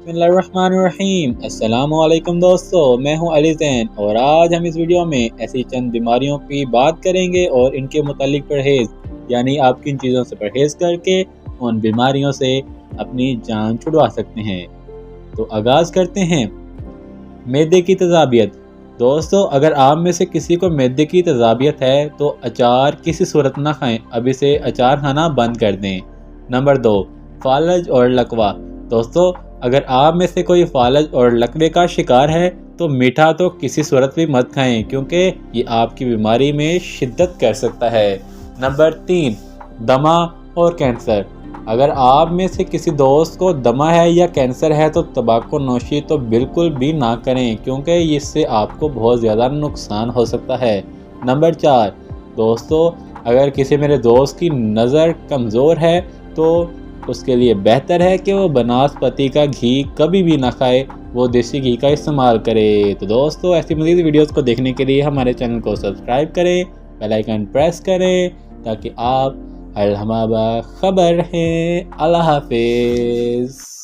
बिस्मिल्लाहिर्रहमानिर्रहीम। अस्सलाम वालेकुम दोस्तों, मैं हूं अली ज़ैन और आज हम इस वीडियो में ऐसी चंद बीमारियों की बात करेंगे और इनके मुतालिक परहेज़, यानी आप किन चीज़ों से परहेज़ करके उन बीमारियों से अपनी जान छुड़वा सकते हैं। तो आगाज़ करते हैं। मैदे की तेज़ाबियत। दोस्तों, अगर आप में से किसी को मैदे की तेज़ाबियत है तो अचार किसी सूरत ना खाएं, अभी से अचार खाना बंद कर दें। नंबर 2, फालज और लकवा। दोस्तों, अगर आप में से कोई फालज और लकवे का शिकार है तो मीठा तो किसी सूरत भी मत खाएं, क्योंकि ये आपकी बीमारी में शिद्दत कर सकता है। नंबर 3, दमा और कैंसर। अगर आप में से किसी दोस्त को दमा है या कैंसर है तो तंबाकू नोशी तो बिल्कुल भी ना करें, क्योंकि इससे आपको बहुत ज़्यादा नुकसान हो सकता है। नंबर 4, दोस्तों, अगर किसी मेरे दोस्त की नज़र कमज़ोर है तो उसके लिए बेहतर है कि वो बनास्पति का घी कभी भी ना खाए, वो देसी घी का इस्तेमाल करे। तो दोस्तों, ऐसी मज़ीद वीडियोस को देखने के लिए हमारे चैनल को सब्सक्राइब करें, बेल आइकन प्रेस करें ताकि आप हर लम्हा खबर रहें। अल्लाह हाफिज़।